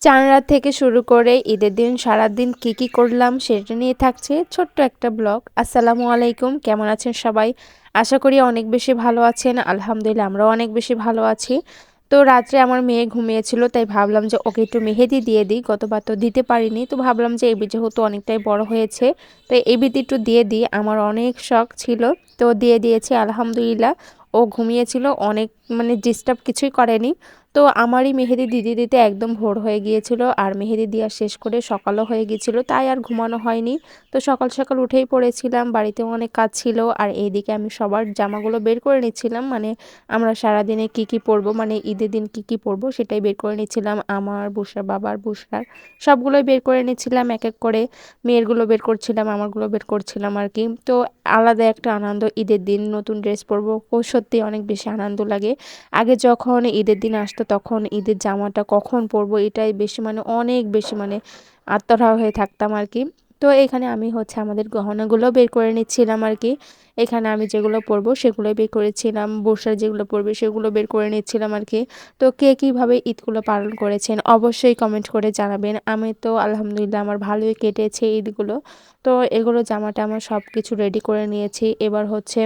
চান রাত থেকে শুরু করে ঈদের দিন সারাদিন কি করলাম সেটা নিয়ে থাকছে ছোট্ট একটা ব্লগ। আসসালামু আলাইকুম, কেমন আছেন সবাই? আশা করি অনেক বেশি ভালো আছেন। আলহামদুলিল্লাহ আমরাও অনেক বেশি ভালো আছি। তো রাত্রে আমার মেয়ে ঘুমিয়েছিল, তাই ভাবলাম যে ওকে একটু মেহেদি দিয়ে দিই। গতবার তো দিতে পারিনি, তো ভাবলাম যে এবি যেহেতু অনেকটাই বড় হয়েছে, তো এবিতে একটু দিয়ে দিই। আমার অনেক শখ ছিল, তো দিয়ে দিয়েছি আলহামদুলিল্লাহ। ও ঘুমিয়েছিল অনেক, মানে ডিস্টার্ব কিছুই করেনি। তো আমারই মেহেদি দিতে দিতে একদম ভোর হয়ে গিয়েছিল, আর মেহেদি দেওয়া শেষ করে সকালও হয়ে গিয়েছিল, তাই আর ঘুমানো হয়নি। তো সকাল সকাল উঠেই পড়েছিলাম, বাড়িতেও অনেক কাজ ছিল, আর এইদিকে আমি সবার জামাগুলো বের করে নিচ্ছিলাম। মানে আমরা সারাদিনে কি পরবো, মানে ঈদের দিন কি পরবো সেটাই বের করে নিচ্ছিলাম। আমার বুসরা, বাবার, বুসরার সবগুলোই বের করে নিচ্ছিলাম এক এক করে। মেয়েরগুলো বের করছিলাম, আমারগুলো বের করছিলাম আর কি। তো আলাদা একটা আনন্দ, ঈদের দিন নতুন ড্রেস পরবো, ও সত্যি অনেক বেশি আনন্দ লাগে। আগে যখন ঈদের দিন আসতো তখন ঈদের জামাটা কখন পরবো এটাই বেশি, মানে অনেক বেশি, মানে আত্মহারা হয়ে থাকতাম আর কি। তো এখানে আমি হচ্ছে আমাদের গহনাগুলো বের করে নিচ্ছিলাম আর কি। এখানে আমি যেগুলো পরবো সেগুলো বের করেছিলাম, বর্ষার যেগুলো পরবে সেগুলো বের করে নিচ্ছিলাম আর কি। তো কে কীভাবে ঈদগুলো পালন করেছেন অবশ্যই কমেন্ট করে জানাবেন। আমি তো আলহামদুলিল্লাহ আমার ভালোই কেটেছে ঈদগুলো। তো এগুলো জামাটা আমার সব কিছু রেডি করে নিয়েছি, এবার হচ্ছে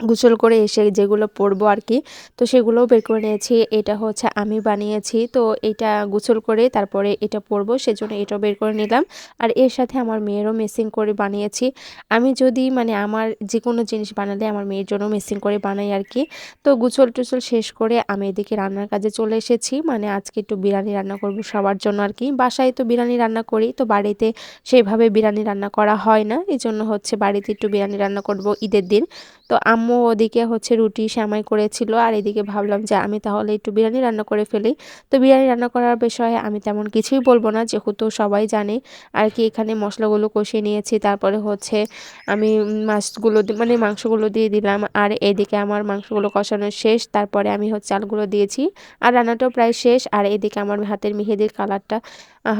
গোসল করে এসে যেগুলো পরবো আর কি, তো সেগুলোও বের করে নিয়েছি। এটা হচ্ছে আমি বানিয়েছি, তো এটা গোসল করে তারপরে এটা পরবো, সেজন্য এটাও বের করে নিলাম। আর এর সাথে আমার মেয়েরও মেসিং করে বানিয়েছি। আমি যদি মানে আমার যে কোনো জিনিস বানালে আমার মেয়ের জন্য মেসিং করে বানাই আর কি। তো গোসল টোসল শেষ করে আমি এদিকে রান্নার কাজে চলে এসেছি। মানে আজকে একটু বিরিয়ানি রান্না করব সবার জন্য আর কি। বাসায় তো বিরিয়ানি রান্না করি, তো বাড়িতে সেইভাবে বিরিয়ানি রান্না করা হয় না, এই জন্য হচ্ছে বাড়িতে একটু বিরিয়ানি রান্না করব ঈদের দিন। তো আম্মু ওদিকে হচ্ছে রুটি সেমাই করেছিল, আর এদিকে ভাবলাম যে আমি তাহলে একটু বিরিয়ানি রান্না করে ফেলি। তো বিরিয়ানি রান্না করার বিষয়ে আমি তেমন কিছুই বলবো না, যেহেতু সবাই জানে আর কি। এখানে মশলাগুলো কষিয়ে নিয়েছি, তারপরে হচ্ছে আমি মাছগুলো মানে মাংসগুলো দিয়ে দিলাম, আর এদিকে আমার মাংসগুলো কষানো শেষ, তারপরে আমি হচ্ছে চালগুলো দিয়েছি, আর রান্নাটাও প্রায় শেষ। আর এদিকে আমার হাতের মেহেদির কালারটা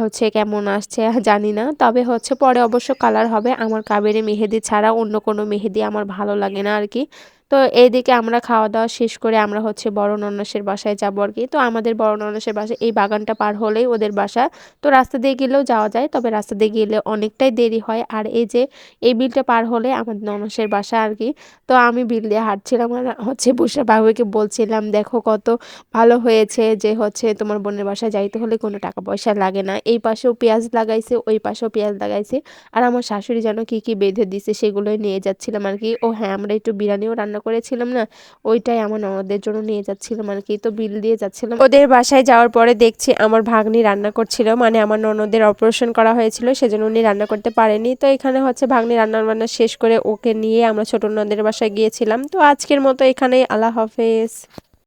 হচ্ছে কেমন আসছে জানি না, তবে হচ্ছে পরে অবশ্য কালার হবে। আমার কাবেরী মেহেদি ছাড়া অন্য কোনো মেহেদি আমার ভালো লাগে না আর কি। তো এইদিকে আমরা খাওয়া দাওয়া শেষ করে আমরা হচ্ছে বড় ননসের বাসায় যাবো আর কি। তো আমাদের বড় ননসের বাসায় এই বাগানটা পার হলেই ওদের বাসা। তো রাস্তা দিয়ে গেলেও যাওয়া যায়, তবে রাস্তা দিয়ে গেলে অনেকটাই দেরি হয়। আর এই যে এই বিলটা পার হলে আমাদের ননসের বাসা আর কি। তো আমি বিল দিয়ে হাঁটছিলাম, আর হচ্ছে বুসরা বাবুকে বলছিলাম দেখো কত ভালো হয়েছে, যে হচ্ছে তোমার বোনের বাসায় যাইতে হলে কোনো টাকা পয়সা লাগে না। এই পাশেও পেঁয়াজ লাগাইছে, ওই পাশেও পেঁয়াজ লাগাইছে, আর আমার শাশুড়ি যেন কি বেঁধে দিছে সেগুলোই নিয়ে যাচ্ছিলাম আর কি। ও হ্যাঁ, আমরা একটু বিরিয়ানিও রান্না করেছিলাম না, ওইটাই আমার ননদের জন্য নিয়ে যাচ্ছিলাম আর কি। তো বিল দিয়ে যাচ্ছিলাম। ওদের বাসায় যাওয়ার পরে দেখছি আমার ভাগ্নি রান্না করছিল, মানে আমার ননদের অপারেশন করা হয়েছিল সেজন্য উনি রান্না করতে পারেনি। তো এখানে হচ্ছে ভাগ্নি রান্না বান্না শেষ করে ওকে নিয়ে আমরা ছোট ননদের বাসায় গিয়েছিলাম। তো আজকের মতো এখানেই, আল্লাহ হাফেজ।